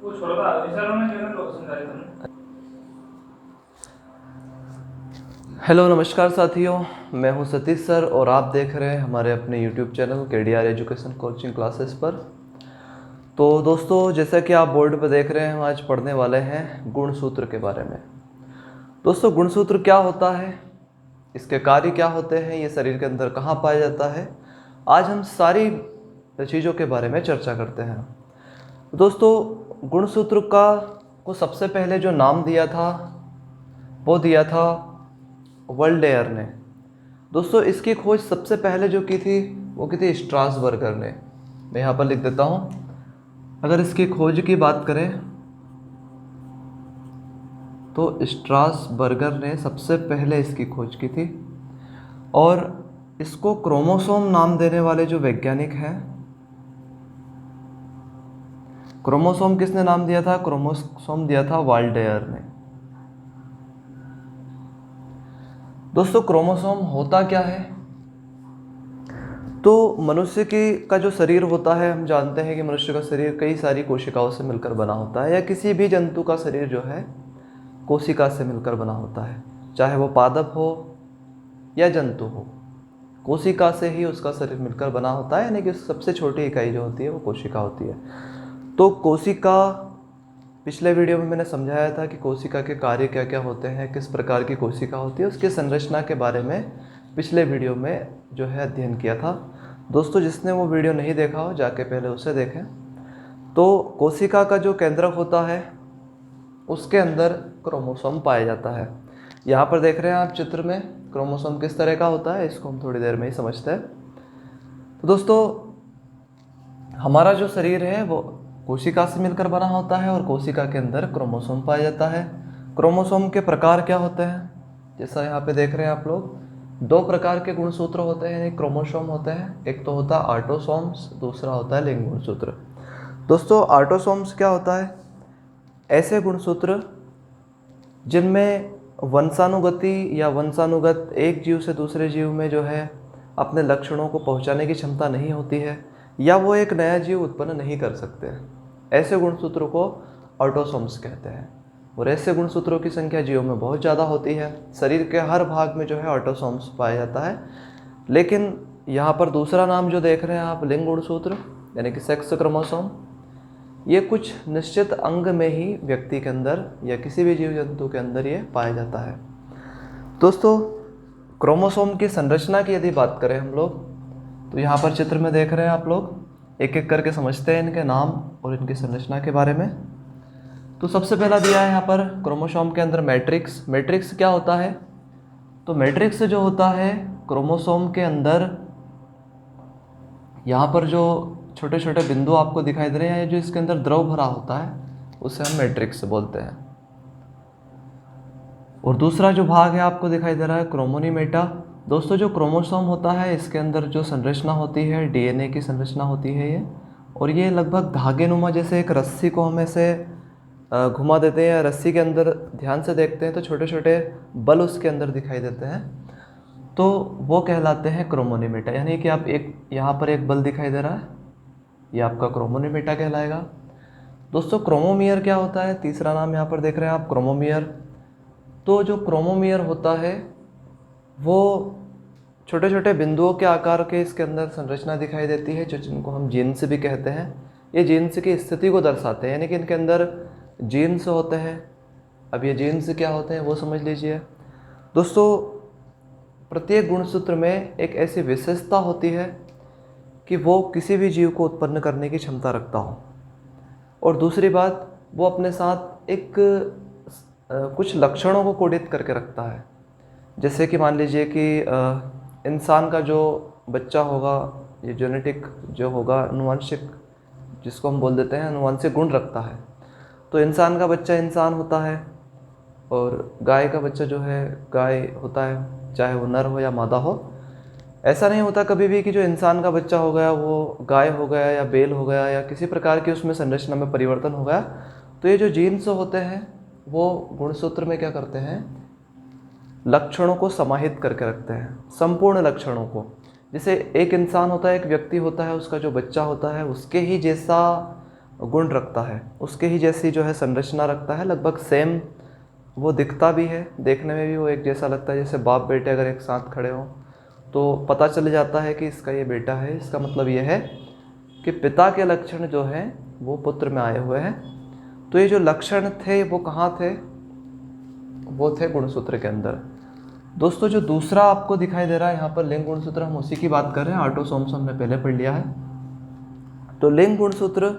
वो छोड़ो था विचारों में जो है लोग समझा रहे थे। हेलो नमस्कार साथियों, मैं हूं सतीश सर और आप देख रहे हैं हमारे अपने YouTube channel KDR education coaching classes पर। तो दोस्तों, जैसा कि आप बोर्ड पर देख रहे हैं, हम आज पढ़ने वाले हैं गुणसूत्र के बारे में। दोस्तों, गुणसूत्र क्या होता है, इसके कार्य क्या होते हैं, ये शरीर के अंदर कहाँ पाया जाता है, आज हम सारी चीज़ों के बारे में चर्चा करते हैं। दोस्तों, गुणसूत्र को सबसे पहले जो नाम दिया था वो दिया था वोल्टेयर ने। दोस्तों, इसकी खोज सबसे पहले जो की थी वो की थी स्ट्रासबर्गर ने। मैं यहाँ पर लिख देता हूँ। अगर इसकी खोज की बात करें तो स्ट्रासबर्गर ने सबसे पहले इसकी खोज की थी। और इसको क्रोमोसोम नाम देने वाले जो वैज्ञानिक हैं, क्रोमोसोम किसने नाम दिया था? क्रोमोसोम दिया था वोल्टेयर ने। दोस्तों, क्रोमोसोम होता क्या है? तो मनुष्य का जो शरीर होता है, हम जानते हैं कि मनुष्य का शरीर कई सारी कोशिकाओं से मिलकर बना होता है, या किसी भी जंतु का शरीर जो है कोशिका से मिलकर बना होता है, चाहे वो पादप हो या जंतु हो। कोशिका से ही उसका शरीर मिलकर बना होता है, यानी कि सबसे छोटी इकाई जो होती है वो कोशिका होती है। तो कोशिका, पिछले वीडियो में मैंने समझाया था कि कोशिका के कार्य क्या क्या होते हैं, किस प्रकार की कोशिका होती है, उसकी संरचना के बारे में पिछले वीडियो में जो है अध्ययन किया था। दोस्तों, जिसने वो वीडियो नहीं देखा हो जाके पहले उसे देखें। तो कोशिका का जो केंद्रक होता है उसके अंदर क्रोमोसोम पाया जाता है। यहाँ पर देख रहे हैं आप चित्र में क्रोमोसोम किस तरह का होता है, इसको हम थोड़ी देर में ही समझते हैं। तो दोस्तों, हमारा जो शरीर है वो कोशिका से मिलकर बना होता है और कोशिका के अंदर क्रोमोसोम पाया जाता है। क्रोमोसोम के प्रकार क्या होते हैं? जैसा यहाँ पे देख रहे हैं आप लोग, दो प्रकार के गुणसूत्र होते हैं, एक क्रोमोसोम होते हैं। एक तो होता है ऑटोसोम्स, दूसरा होता है लिंग गुणसूत्र। दोस्तों, ऑटोसोम्स क्या होता है? ऐसे गुणसूत्र जिनमें वंशानुगति या वंशानुगत एक जीव से दूसरे जीव में जो है अपने लक्षणों को पहुंचाने की क्षमता नहीं होती है, या वो एक नया जीव उत्पन्न नहीं कर सकते, ऐसे गुणसूत्रों को ऑटोसोम्स कहते हैं। और ऐसे गुणसूत्रों की संख्या जीवों में बहुत ज़्यादा होती है। शरीर के हर भाग में जो है ऑटोसोम्स पाया जाता है। लेकिन यहाँ पर दूसरा नाम जो देख रहे हैं आप, लिंग गुणसूत्र यानी कि सेक्स क्रोमोसोम, ये कुछ निश्चित अंग में ही व्यक्ति के अंदर या किसी भी जीव जंतु के अंदर ये पाया जाता है। दोस्तों, क्रोमोसोम की संरचना की यदि बात करें हम लोग, तो यहाँ पर चित्र में देख रहे हैं आप लोग, एक एक करके समझते हैं इनके नाम और इनकी संरचना के बारे में। तो सबसे पहला दिया है यहाँ पर क्रोमोसोम के अंदर मैट्रिक्स। मैट्रिक्स क्या होता है? तो मैट्रिक्स जो होता है क्रोमोसोम के अंदर, यहाँ पर जो छोटे छोटे बिंदु आपको दिखाई दे रहे हैं, जो इसके अंदर द्रव भरा होता है उसे हम मैट्रिक्स बोलते हैं। और दूसरा जो भाग है आपको दिखाई दे रहा है क्रोमोनीमेटा। दोस्तों, जो क्रोमोसोम होता है इसके अंदर जो संरचना होती है DNA की संरचना होती है ये, और ये लगभग धागे नुमा, जैसे एक रस्सी को हम ऐसे घुमा देते हैं, या रस्सी के अंदर ध्यान से देखते हैं तो छोटे छोटे बल उसके अंदर दिखाई देते हैं, तो वो कहलाते हैं क्रोमोनीमेटा। यानी कि आप एक यहाँ पर एक बल दिखाई दे रहा है, ये आपका क्रोमोनीमेटा कहलाएगा। दोस्तों, क्रोमोमियर क्या होता है? तीसरा नाम यहाँ पर देख रहे हैं आप, क्रोमोमियर। तो जो क्रोमोमियर होता है वो छोटे छोटे बिंदुओं के आकार के इसके अंदर संरचना दिखाई देती है, जो जिनको हम जीन्स भी कहते हैं। ये जीन्स की स्थिति को दर्शाते हैं, यानी कि इनके अंदर जीन्स होते हैं। अब ये जीन्स क्या होते हैं वो समझ लीजिए। दोस्तों, प्रत्येक गुणसूत्र में एक ऐसी विशेषता होती है कि वो किसी भी जीव को उत्पन्न करने की क्षमता रखता हो, और दूसरी बात, वो अपने साथ एक कुछ लक्षणों को कोडित करके रखता है। जैसे कि मान लीजिए कि इंसान का जो बच्चा होगा, ये जेनेटिक जो होगा, आनुवंशिक, जिसको हम बोल देते हैं, आनुवंशिक गुण रखता है। तो इंसान का बच्चा इंसान होता है, और गाय का बच्चा जो है गाय होता है, चाहे वो नर हो या मादा हो। ऐसा नहीं होता कभी भी कि जो इंसान का बच्चा हो गया वो गाय हो गया या बैल हो गया, या किसी प्रकार की उसमें संरचना में परिवर्तन हो गया। तो ये जो जीन्स होते हैं वो गुणसूत्र में क्या करते हैं? लक्षणों को समाहित करके रखते हैं, संपूर्ण लक्षणों को। जैसे एक इंसान होता है, एक व्यक्ति होता है, उसका जो बच्चा होता है उसके ही जैसा गुण रखता है, उसके ही जैसी जो है संरचना रखता है, लगभग सेम वो दिखता भी है, देखने में भी वो एक जैसा लगता है। जैसे बाप बेटे अगर एक साथ खड़े हों तो पता चल जाता है कि इसका ये बेटा है। इसका मतलब ये है कि पिता के लक्षण जो हैं वो पुत्र में आए हुए हैं। तो ये जो लक्षण थे वो कहाँ थे? वो थे गुणसूत्र के अंदर। दोस्तों जो दूसरा आपको दिखाई दे रहा है यहाँ पर लिंग गुणसूत्र, हम उसी की बात कर रहे हैं। ऑटोसोम्स हमने पहले पढ़ लिया है। तो लिंग गुणसूत्र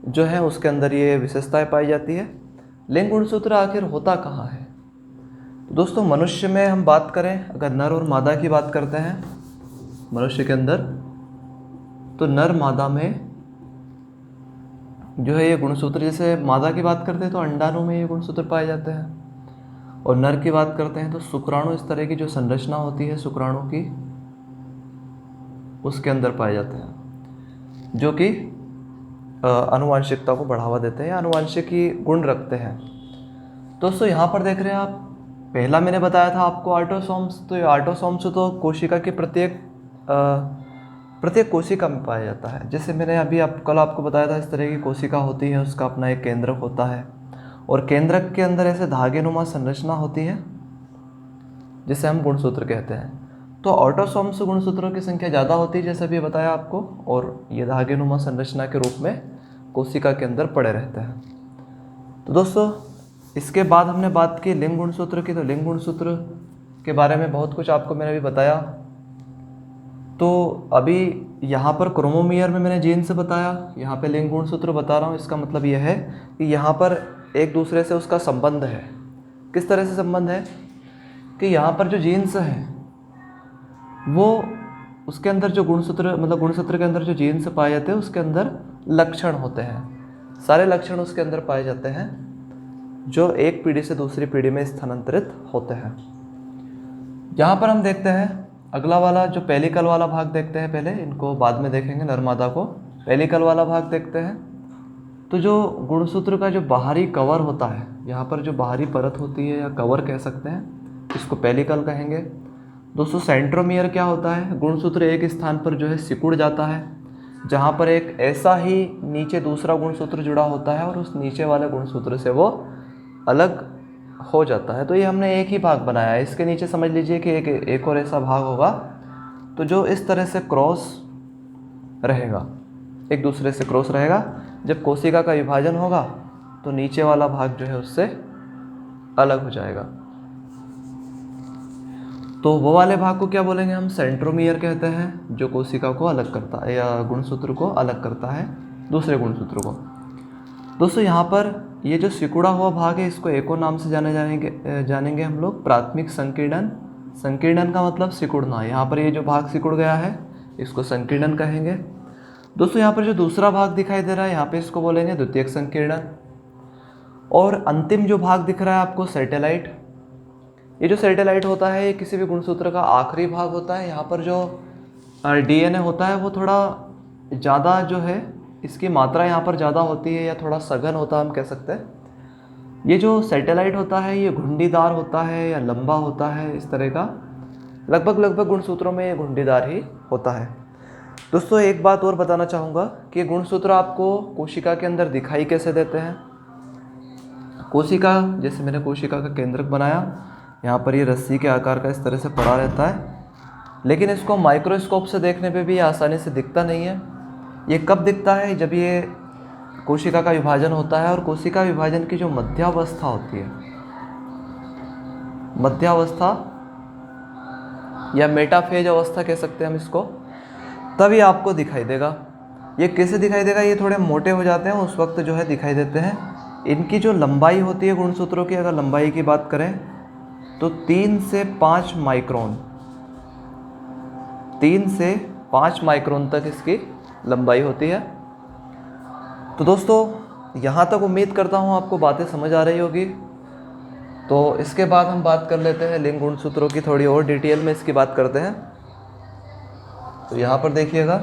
जो है उसके अंदर ये विशेषताएं पाई जाती है। लिंग गुणसूत्र आखिर होता कहाँ है? तो दोस्तों मनुष्य में हम बात करें, अगर नर और मादा की बात करते हैं मनुष्य के अंदर, तो नर मादा में जो है ये गुणसूत्र, जैसे मादा की बात करते हैं तो अंडाणु में ये गुणसूत्र पाए जाते हैं, और नर की बात करते हैं तो शुक्राणु, इस तरह की जो संरचना होती है शुक्राणु की, उसके अंदर पाए जाते हैं, जो कि आनुवांशिकता को बढ़ावा देते हैं, आनुवांशिकी गुण रखते हैं। दोस्तों यहाँ पर देख रहे हैं आप, पहला मैंने बताया था आपको ऑटोसोम्स। तो ये ऑटोसोम्स तो कोशिका के प्रत्येक कोशिका में पाया जाता है। जैसे मैंने अभी कल आपको बताया था, इस तरह की कोशिका होती है, उसका अपना एक केंद्रक होता है, और केंद्रक के अंदर ऐसे धागेनुमा संरचना होती है जिसे हम गुणसूत्र कहते हैं। तो ऑटोसोम्स गुणसूत्रों की संख्या ज़्यादा होती है, जैसे अभी बताया आपको, और ये धागेनुमा संरचना के रूप में कोशिका के अंदर पड़े रहते हैं। तो दोस्तों इसके बाद हमने बात की लिंग गुणसूत्र की। तो लिंग गुणसूत्र के बारे में बहुत कुछ आपको मैंने अभी बताया। तो अभी यहाँ पर क्रोमोमियर में मैंने जीन से बताया, यहाँ पे लिंग गुणसूत्र बता रहा हूँ। इसका मतलब यह है कि यहाँ पर एक दूसरे से उसका संबंध है। किस तरह से संबंध है? कि यहाँ पर जो जीन्स हैं वो उसके अंदर जो गुणसूत्र, मतलब गुणसूत्र के अंदर जो जीन्स पाए जाते हैं उसके अंदर लक्षण होते हैं। सारे लक्षण उसके अंदर पाए जाते हैं जो एक पीढ़ी से दूसरी पीढ़ी में स्थानांतरित होते हैं। यहाँ पर हम देखते हैं अगला वाला जो पेलिकल वाला भाग देखते हैं, पहले इनको बाद में देखेंगे, नरमादा को। पेलिकल वाला भाग देखते हैं। तो जो गुणसूत्र का जो बाहरी कवर होता है, यहाँ पर जो बाहरी परत होती है या कवर कह सकते हैं, इसको पेलिकल कहेंगे। दोस्तों सेंट्रोमियर क्या होता है? गुणसूत्र एक स्थान पर जो है सिकुड़ जाता है, जहाँ पर एक ऐसा ही नीचे दूसरा गुणसूत्र जुड़ा होता है और उस नीचे वाले गुणसूत्र से वो अलग हो जाता है। तो ये हमने एक ही भाग बनाया है। इसके नीचे समझ लीजिए कि एक और ऐसा भाग होगा, तो जो इस तरह से क्रॉस रहेगा, एक दूसरे से क्रॉस रहेगा। जब कोशिका का विभाजन होगा तो नीचे वाला भाग जो है उससे अलग हो जाएगा। तो वो वाले भाग को क्या बोलेंगे हम? सेंट्रोमियर कहते हैं, जो कोशिका को अलग करता है या गुणसूत्र को अलग करता है दूसरे गुणसूत्र को। दोस्तों यहाँ पर ये जो सिकुड़ा हुआ भाग है, इसको एक और नाम से जानेंगे हम लोग, प्राथमिक संकीर्णन। संकीर्णन का मतलब सिकुड़ना। यहाँ पर ये जो भाग सिकुड़ गया है इसको संकीर्णन कहेंगे। दोस्तों यहाँ पर जो दूसरा भाग दिखाई दे रहा है, यहाँ पे इसको बोलेंगे द्वितीयक संकीर्णन। और अंतिम जो भाग दिख रहा है आपको, सैटेलाइट। ये जो सैटेलाइट होता है ये किसी भी गुणसूत्र का आखिरी भाग होता है। यहाँ पर जो डीएनए होता है वो थोड़ा ज़्यादा जो है, इसकी मात्रा यहाँ पर ज़्यादा होती है या थोड़ा सघन होता है, हम कह सकते हैं। ये जो सैटेलाइट होता है ये घुंडीदार होता है या लंबा होता है, इस तरह का। लगभग गुणसूत्रों में ये घुंडीदार ही होता है। दोस्तों एक बात और बताना चाहूँगा कि गुणसूत्र आपको कोशिका के अंदर दिखाई कैसे देते हैं। कोशिका, जैसे मैंने कोशिका का केंद्रक बनाया, यहाँ पर ये रस्सी के आकार का इस तरह से पड़ा रहता है, लेकिन इसको माइक्रोस्कोप से देखने पे भी आसानी से दिखता नहीं है। ये कब दिखता है? जब ये कोशिका का विभाजन होता है, और कोशिका विभाजन की जो मध्यावस्था होती है, मध्यावस्था या मेटाफेज अवस्था कह सकते हैं हम इसको, तभी आपको दिखाई देगा। ये कैसे दिखाई देगा? ये थोड़े मोटे हो जाते हैं, उस वक्त जो है दिखाई देते हैं। इनकी जो लंबाई होती है गुणसूत्रों की, अगर लंबाई की बात करें तो 3 से 5 माइक्रोन, 3 से 5 माइक्रोन तक इसकी लंबाई होती है। तो दोस्तों यहाँ तक उम्मीद करता हूँ आपको बातें समझ आ रही होगी। तो इसके बाद हम बात कर लेते हैं लिंग गुणसूत्रों की, थोड़ी और डिटेल में इसकी बात करते हैं। तो यहाँ पर देखिएगा,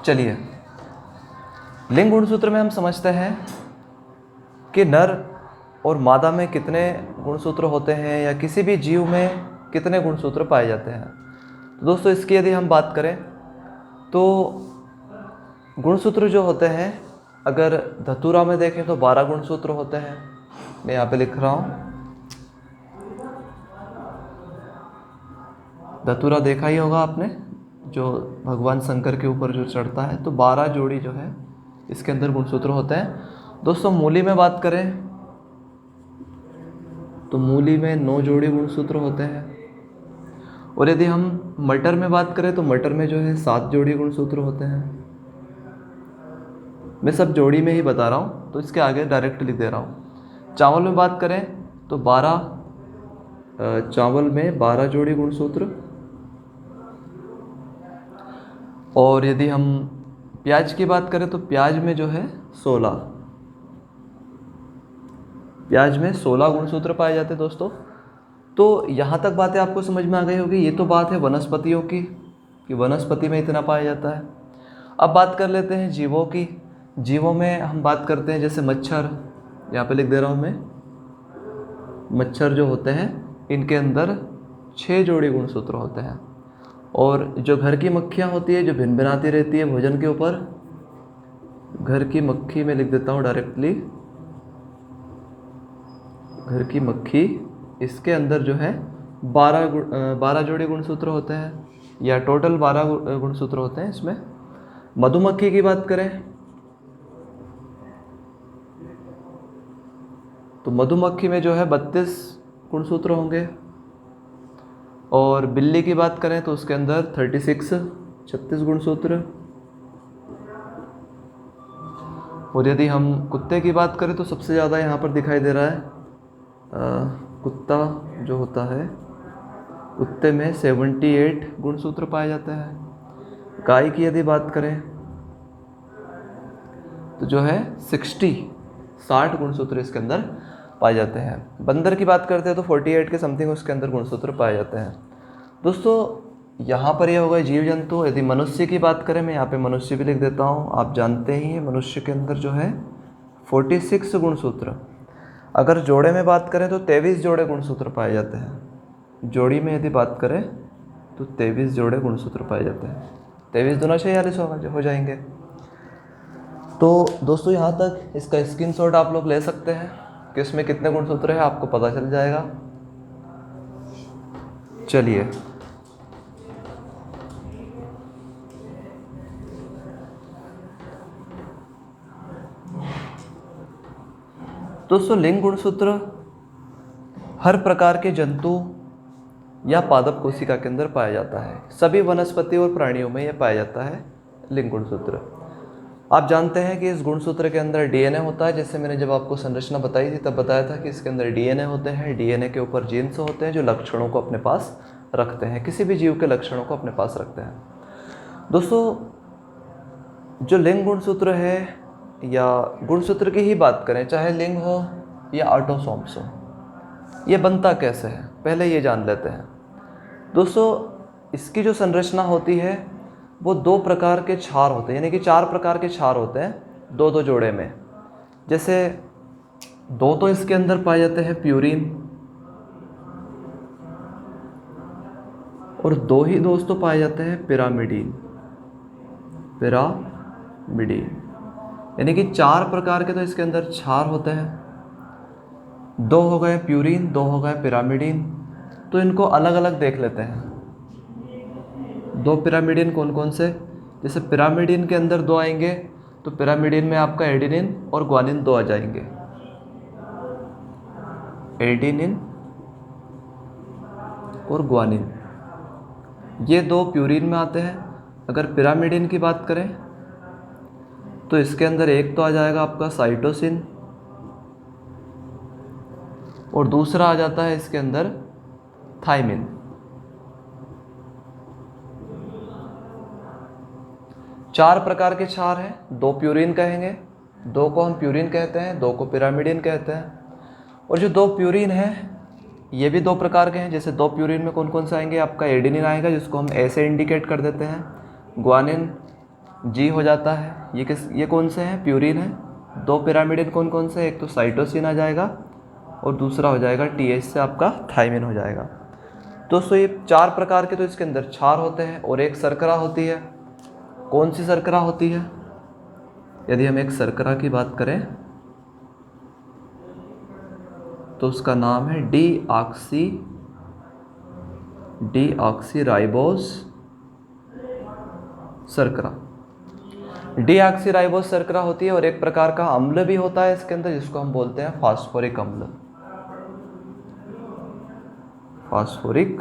चलिए लिंग गुणसूत्र में हम समझते हैं कि नर और मादा में कितने गुणसूत्र होते हैं या किसी भी जीव में कितने गुणसूत्र पाए जाते हैं। तो दोस्तों इसकी यदि हम बात करें तो गुणसूत्र जो होते हैं, अगर धतूरा में देखें तो 12 गुणसूत्र होते हैं। मैं यहाँ पे लिख रहा हूँ, धतूरा देखा ही होगा आपने, जो भगवान शंकर के ऊपर जो चढ़ता है, तो 12 जोड़ी जो है इसके अंदर गुणसूत्र होते हैं। दोस्तों मूली में बात करें तो मूली में 9 जोड़ी गुणसूत्र होते हैं। और यदि हम मटर में बात करें तो मटर में जो है 7 जोड़ी गुणसूत्र होते हैं। मैं सब जोड़ी में ही बता रहा हूँ, तो इसके आगे डायरेक्ट लिख दे रहा हूँ। चावल में बात करें तो 12, चावल में 12 जोड़ी गुणसूत्र। और यदि हम प्याज की बात करें तो प्याज में जो है 16, प्याज में 16 गुणसूत्र पाए जाते हैं दोस्तों। तो यहाँ तक बातें आपको समझ में आ गई होगी। ये तो बात है वनस्पतियों की, कि वनस्पति में इतना पाया जाता है। अब बात कर लेते हैं जीवों की। जीवों में हम बात करते हैं जैसे मच्छर, यहाँ पे लिख दे रहा हूँ मैं, मच्छर जो होते हैं इनके अंदर 6 जोड़ी गुणसूत्र होते हैं। और जो घर की मक्खियाँ होती है, जो भिनभिनाती रहती है भोजन के ऊपर, घर की मक्खी में लिख देता हूँ डायरेक्टली, घर की मक्खी, इसके अंदर जो है 12 जोड़ी गुणसूत्र होते हैं, या टोटल 12 गुणसूत्र होते हैं इसमें। मधुमक्खी की बात करें तो मधुमक्खी में जो है 32 गुणसूत्र होंगे। और बिल्ली की बात करें तो उसके अंदर 36 गुणसूत्र। और यदि हम कुत्ते की बात करें तो सबसे ज़्यादा यहाँ पर दिखाई दे रहा है, कुत्ता जो होता है, कुत्ते में 78 गुणसूत्र पाए जाते हैं। गाय की यदि बात करें तो जो है 60 गुणसूत्र इसके अंदर पाए जाते हैं। बंदर की बात करते हैं तो 48 के समथिंग उसके अंदर गुणसूत्र पाए जाते हैं। दोस्तों यहाँ पर यह होगा जीव जंतु। यदि मनुष्य की बात करें, मैं यहाँ पे मनुष्य भी लिख देता हूँ, आप जानते ही हैं मनुष्य के अंदर जो है 46 गुणसूत्र। अगर जोड़े में बात करें तो 23 जोड़े गुणसूत्र पाए जाते हैं। जोड़ी में यदि बात करें तो 23 जोड़े गुणसूत्र पाए जाते हैं। 23 दूना 46 हो जाएंगे। तो दोस्तों यहाँ तक इसका स्क्रीनशॉट आप लोग ले सकते हैं कि इसमें कितने गुणसूत्र हैं, आपको पता चल जाएगा। चलिए दोस्तों, लिंग गुणसूत्र हर प्रकार के जंतु या पादप कोशिका के अंदर पाया जाता है। सभी वनस्पति और प्राणियों में यह पाया जाता है लिंग गुणसूत्र। आप जानते हैं कि इस गुणसूत्र के अंदर डीएनए होता है। जैसे मैंने जब आपको संरचना बताई थी तब बताया था कि इसके अंदर डीएनए होते हैं। डीएनए के ऊपर जीन्स होते हैं जो लक्षणों को अपने पास रखते हैं, किसी भी जीव के लक्षणों को अपने पास रखते हैं। दोस्तों जो लिंग गुणसूत्र है, या गुणसूत्र की ही बात करें, चाहे लिंग हो या ऑटोसोम्स हो, ये बनता कैसे है पहले ये जान लेते हैं। दोस्तों इसकी जो संरचना होती है वो 2 प्रकार के क्षार होते हैं, यानी कि 4 प्रकार के क्षार होते हैं 2-2 जोड़े में। जैसे 2 तो इसके अंदर पाए जाते हैं प्यूरिन, और 2 ही दोस्तों पाए जाते हैं पिरामिडीन। यानी कि 4 प्रकार के तो इसके अंदर क्षार होते हैं। 2 हो गए प्यूरिन, 2 हो गए पिरामिडीन। तो इनको अलग अलग देख लेते हैं। 2 पिरामिडीन कौन कौन से? जैसे पिरामिडीन के अंदर 2 आएंगे तो पिरामिडीन में आपका एडिनिन और ग्वानिन 2 आ जाएंगे। एडिनिन और ग्वानिन ये 2 प्यूरिन में आते हैं। अगर पिरामिडीन की बात करें तो इसके अंदर एक तो आ जाएगा आपका साइटोसिन, और दूसरा आ जाता है इसके अंदर थाइमिन। चार प्रकार के क्षार हैं। 2 प्यूरिन कहेंगे, 2 को हम प्यूरिन कहते हैं, 2 को पिरामिडीन कहते हैं। और जो 2 प्यूरिन हैं ये भी 2 प्रकार के हैं। जैसे 2 प्यूरिन में कौन कौन से आएंगे? आपका एडिनिन आएगा जिसको हम ए से इंडिकेट कर देते हैं, ग्वानिन जी हो जाता है। ये कौन से हैं? प्यूरिन है। 2 पिरामिडीन कौन कौन से? एक तो साइटोसिन आ जाएगा और दूसरा हो जाएगा TH से आपका थाइमिन हो जाएगा। दोस्तों ये 4 प्रकार के तो इसके अंदर क्षार होते हैं और एक शर्करा होती है। कौन सी शर्करा होती है? यदि हम एक शर्करा की बात करें तो उसका नाम है डीऑक्सी राइबोस शर्करा। डीऑक्सी राइबोस शर्करा होती है और एक प्रकार का अम्ल भी होता है इसके अंदर, जिसको हम बोलते हैं फास्फोरिक अम्ल। फास्फोरिक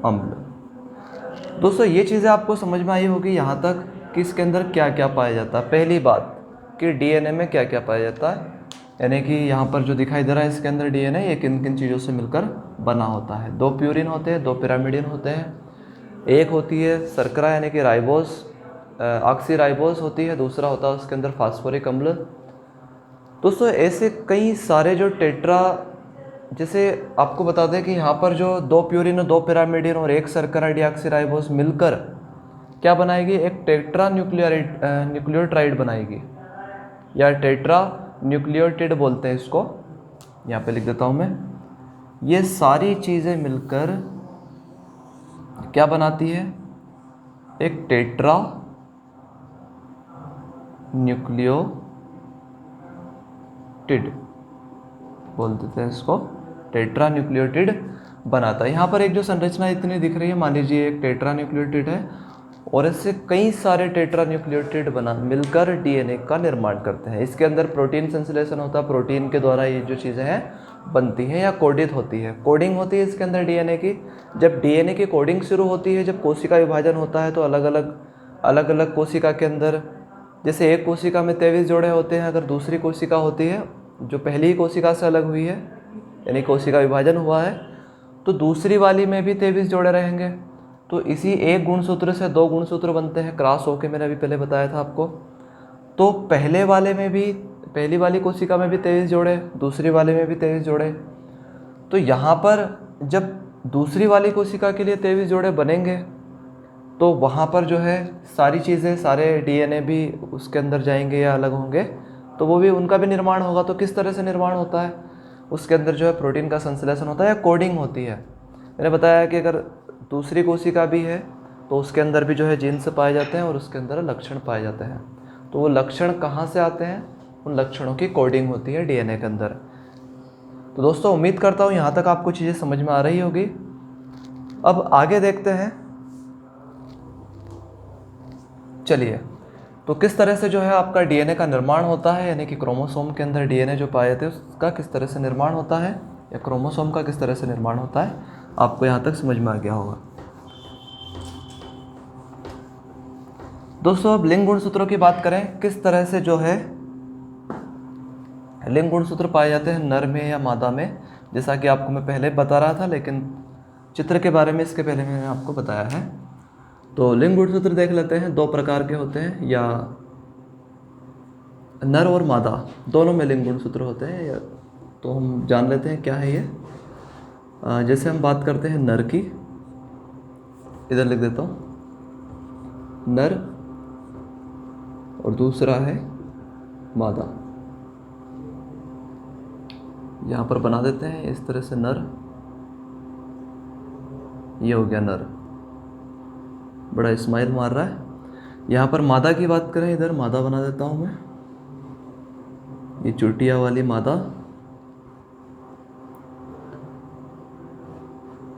अम्ल। दोस्तों ये चीज़ें आपको समझ में आई होगी यहाँ तक कि इसके अंदर क्या क्या पाया जाता है। पहली बात कि डीएनए में क्या क्या पाया जाता है, यानी कि यहाँ पर जो दिखाई दे रहा है इसके अंदर डीएनए, ये किन किन चीज़ों से मिलकर बना होता है। 2 प्यूरिन होते हैं, 2 पिरामिडिन होते हैं, एक होती है शर्करा यानी कि राइबोस ऑक्सी राइबोस होती है, दूसरा होता है उसके अंदर फास्फोरिक अम्ल। दोस्तों ऐसे कई सारे जो टेट्रा, जैसे आपको बता दें कि यहाँ पर जो 2 प्यूरिन, 2 पिरामिडिन और एक शर्करा डीऑक्सी राइबोस मिलकर क्या बनाएगी, एक टेट्रा न्यूक्लियोटाइड बनाएगी, या टेट्रा न्यूक्लियोटाइड बोलते हैं इसको। यहाँ पे लिख देता हूँ मैं। ये सारी चीज़ें मिलकर क्या बनाती है, एक टेट्रा न्यूक्लियोटाइड बोल देते हैं इसको, टेट्रा न्यूक्लियोटाइड बनाता है। यहाँ पर एक जो संरचना इतनी दिख रही है, मान लीजिए एक टेट्रा न्यूक्लियोटाइड है और इससे कई सारे टेट्रा न्यूक्लियोटाइड बना मिलकर डीएनए का निर्माण करते हैं। इसके अंदर प्रोटीन संश्लेषण होता है, प्रोटीन के द्वारा ये जो चीज़ें हैं बनती हैं या कोडित होती है, कोडिंग होती है इसके अंदर डीएनए की। जब डीएनए की कोडिंग शुरू होती है, जब कोशिका विभाजन होता है, तो अलग अलग कोशिका के अंदर, जैसे एक कोशिका में 23 जोड़े होते हैं, अगर दूसरी कोशिका होती है जो पहली कोशिका से अलग हुई है यानी कोशिका विभाजन हुआ है, तो दूसरी वाली में भी 23 जोड़े रहेंगे। तो इसी एक गुणसूत्र से 2 गुणसूत्र बनते हैं, क्रॉस होके, मैंने अभी पहले बताया था आपको। तो पहले वाले में भी, पहली वाली कोशिका में भी 23 जोड़े, दूसरी वाले में भी 23 जोड़े। तो यहाँ पर जब दूसरी वाली कोशिका के लिए 23 जोड़े बनेंगे तो वहाँ पर जो है सारी चीज़ें, सारे डीएनए भी उसके अंदर जाएंगे या अलग होंगे, तो वो भी, उनका भी निर्माण होगा। तो किस तरह से निर्माण होता है, उसके अंदर जो है प्रोटीन का संश्लेषण होता है या कोडिंग होती है। मैंने बताया कि अगर दूसरी कोशिका भी है तो उसके अंदर भी जो है जीन्स पाए जाते हैं और उसके अंदर लक्षण पाए जाते हैं। तो वो लक्षण कहाँ से आते हैं, उन लक्षणों की कोडिंग होती है डीएनए के अंदर। तो दोस्तों उम्मीद करता हूँ यहाँ तक आपको चीज़ें समझ में आ रही होगी। अब आगे देखते हैं, चलिए, तो किस तरह से जो है आपका डीएनए का निर्माण होता है, यानी कि क्रोमोसोम के अंदर डीएनए जो पाए जाते हैं उसका किस तरह से निर्माण होता है, या क्रोमोसोम का किस तरह से निर्माण होता है, आपको यहाँ तक समझ में आ गया होगा। दोस्तों अब लिंग गुणसूत्रों की बात करें, किस तरह से जो है लिंग गुणसूत्र पाए जाते हैं नर में या मादा में, जैसा कि आपको मैं पहले बता रहा था, लेकिन चित्र के बारे में इसके पहले मैंने आपको बताया है। तो लिंग गुणसूत्र देख लेते हैं, 2 प्रकार के होते हैं, या नर और मादा दोनों में लिंग गुणसूत्र होते हैं। तो हम जान लेते हैं क्या है ये। जैसे हम बात करते हैं नर की, इधर लिख देता हूँ नर, और दूसरा है मादा, यहाँ पर बना देते हैं इस तरह से नर, ये हो गया नर, बड़ा स्माइल मार रहा है। यहाँ पर मादा की बात करें, इधर मादा बना देता हूँ मैं, ये चुटिया वाली मादा,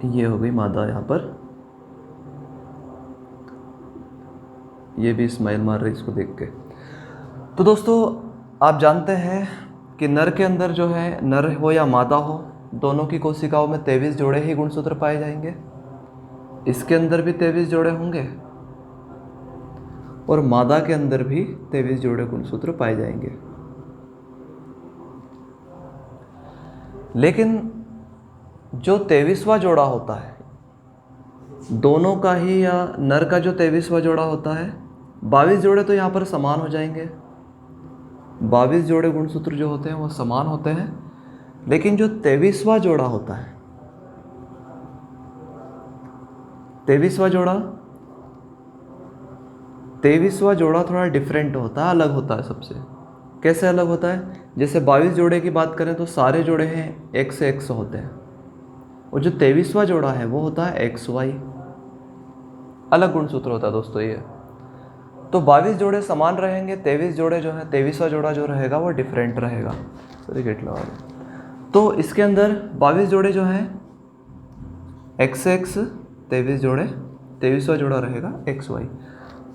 ये हो गई मादा। यहाँ पर ये भी स्माइल मार रही है इसको देख के। तो दोस्तों आप जानते हैं कि नर के अंदर जो है, नर हो या मादा हो, दोनों की कोशिकाओं में 23 जोड़े ही गुणसूत्र पाए जाएंगे। इसके अंदर भी 23 जोड़े होंगे और मादा के अंदर भी 23 जोड़े गुणसूत्र पाए जाएंगे। लेकिन जो 23वां जोड़ा होता है दोनों का ही, या नर का जो 23वां जोड़ा होता है, 22 जोड़े तो यहाँ पर समान हो जाएंगे, 22 जोड़े गुणसूत्र जो होते हैं वो समान होते हैं। लेकिन जो 23वां जोड़ा होता है, 23वां जोड़ा थोड़ा डिफरेंट होता है, अलग होता है सबसे। कैसे अलग होता है? जैसे 22 जोड़े की बात करें तो सारे जोड़े हैं 1 से 100 होते हैं, और जो 23वां जोड़ा है वो होता है XY। अलग गुणसूत्र होता है दोस्तों ये। तो 22 जोड़े समान रहेंगे, 23 जोड़े जो हैं, 23वां जोड़ा जो रहेगा वो डिफरेंट रहेगा। सॉरी गेट लगा दो। तो इसके अंदर 22 जोड़े जो हैं XX, 23 जोड़े, 23वां जोड़ा रहेगा XY।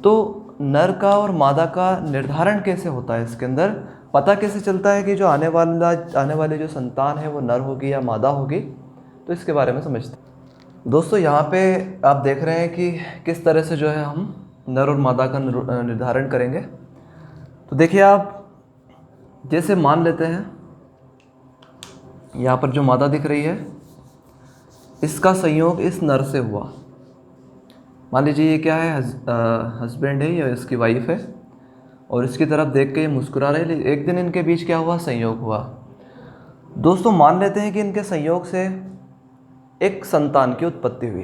तो नर का और मादा का निर्धारण कैसे होता है, इसके अंदर पता कैसे चलता है कि जो आने वाली जो संतान है वो नर होगी या मादा होगी, तो इसके बारे में समझते हैं। दोस्तों यहाँ पे आप देख रहे हैं कि किस तरह से जो है हम नर और मादा का निर्धारण करेंगे। तो देखिए आप, जैसे मान लेते हैं यहाँ पर जो मादा दिख रही है इसका संयोग इस नर से हुआ। मान लीजिए ये क्या है, हस्बैंड है या इसकी वाइफ है, और इसकी तरफ देख के ये मुस्कुरा रहे हैं। एक दिन इनके बीच क्या हुआ, संयोग हुआ। दोस्तों मान लेते हैं कि इनके संयोग से एक संतान की उत्पत्ति हुई।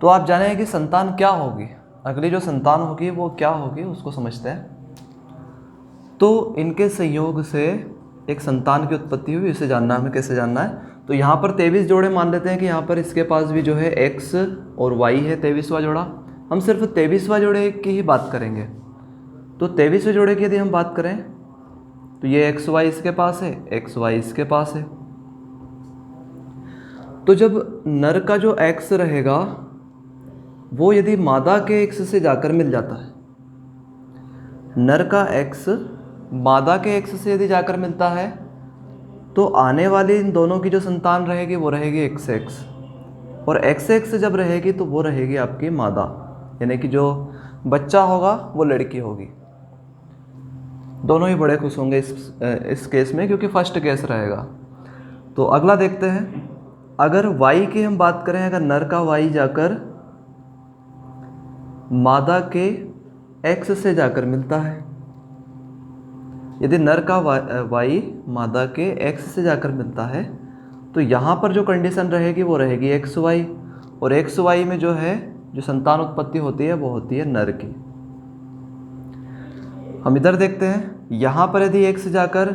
तो आप जानेंगे कि संतान क्या होगी, अगली जो संतान होगी वो क्या होगी, उसको समझते हैं। तो इनके संयोग से एक संतान की उत्पत्ति हुई, इसे जानना हमें कैसे जानना है। तो यहाँ पर 23 जोड़े मान लेते हैं कि यहाँ पर इसके पास भी जो है X और Y है, 23वां जोड़ा। हम सिर्फ 23वां जोड़े की ही बात करेंगे। तो 23वें जोड़े की यदि हम बात करें तो ये XY इसके पास है, XY इसके पास है। तो जब नर का जो X रहेगा वो यदि मादा के X से जाकर मिल जाता है, नर का X मादा के X से यदि जाकर मिलता है, तो आने वाली इन दोनों की जो संतान रहेगी वो रहेगी XX, और XX जब रहेगी तो वो रहेगी आपकी मादा, यानी कि जो बच्चा होगा वो लड़की होगी। दोनों ही बड़े खुश होंगे इस केस में, क्योंकि फर्स्ट केस रहेगा। तो अगला देखते हैं, अगर Y की हम बात करें, अगर नर का Y जाकर मादा के X से जाकर मिलता है, यदि नर का Y मादा के X से जाकर मिलता है, तो यहाँ पर जो कंडीशन रहेगी वो रहेगी XY, और XY में जो है जो संतान उत्पत्ति होती है वो होती है नर की। हम इधर देखते हैं, यहाँ पर यदि X जाकर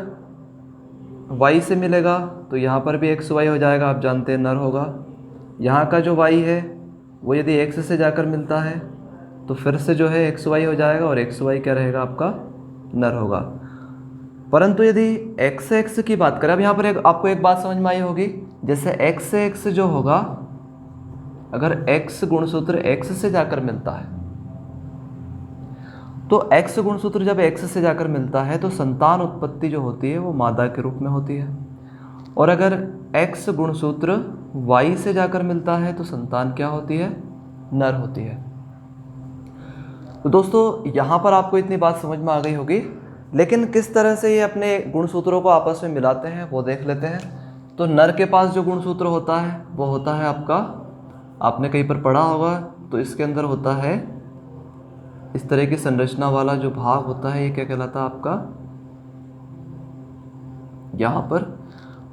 Y से मिलेगा तो यहाँ पर भी XY हो जाएगा, आप जानते हैं नर होगा। यहाँ का जो Y है वो यदि X से जाकर मिलता है तो फिर से जो है XY हो जाएगा, और XY क्या रहेगा आपका, नर होगा। परंतु यदि X से X की बात करें, अब यहाँ पर आपको एक बात समझ में आई होगी, जैसे X से X जो होगा, अगर X गुणसूत्र X से जाकर मिलता है, तो X गुणसूत्र जब X से जाकर मिलता है तो संतान उत्पत्ति जो होती है वो मादा के रूप में होती है, और अगर X गुणसूत्र Y से जाकर मिलता है तो संतान क्या होती है, नर होती है। तो दोस्तों यहाँ पर आपको इतनी बात समझ में आ गई होगी, लेकिन किस तरह से ये अपने गुणसूत्रों को आपस में मिलाते हैं वो देख लेते हैं। तो नर के पास जो गुणसूत्र होता है वो होता है आपका, आपने कहीं पर पढ़ा होगा, तो इसके अंदर होता है इस तरह की संरचना वाला जो भाग होता है, ये क्या कहलाता है आपका, यहाँ पर।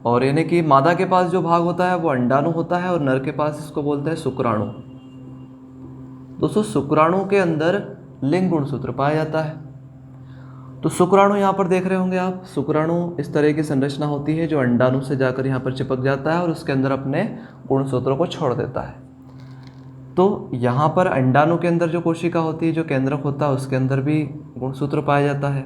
और यानी कि मादा के पास जो भाग होता है वो अंडाणु होता है, और नर के पास इसको बोलते हैं शुक्राणु। दोस्तों शुक्राणु के अंदर लिंग गुणसूत्र पाया जाता है। तो शुक्राणु यहाँ पर देख रहे होंगे आप, शुक्राणु इस तरह की संरचना होती है जो अंडाणु से जाकर यहाँ पर चिपक जाता है और उसके अंदर अपने गुणसूत्रों को छोड़ देता है। तो यहाँ पर अंडाणु के अंदर जो कोशिका होती है, जो केंद्रक होता है, उसके अंदर भी गुणसूत्र पाया जाता है।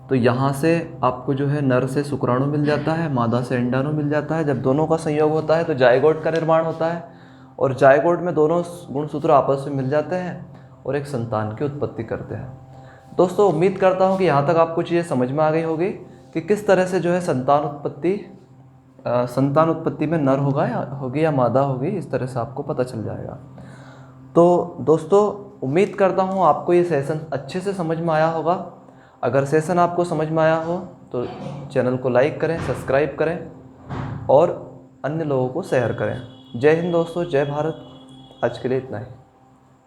तो यहाँ से आपको जो है नर से शुक्राणु मिल जाता है, मादा से अंडाणु मिल जाता है। जब दोनों का संयोग होता है तो जायगोट का निर्माण होता है, और जायगोट में दोनों गुणसूत्र आपस में मिल जाते हैं और एक संतान की उत्पत्ति करते हैं। दोस्तों उम्मीद करता हूँ कि यहाँ तक आपको चीज़ें समझ में आ गई होगी कि किस तरह से जो है संतान उत्पत्ति में नर होगी या मादा होगी, इस तरह से आपको पता चल जाएगा। तो दोस्तों उम्मीद करता हूँ आपको ये सेशन अच्छे से समझ में आया होगा। अगर सेशन आपको समझ में आया हो तो चैनल को लाइक करें, सब्सक्राइब करें और अन्य लोगों को शेयर करें। जय हिंद दोस्तों, जय भारत। आज के लिए इतना ही।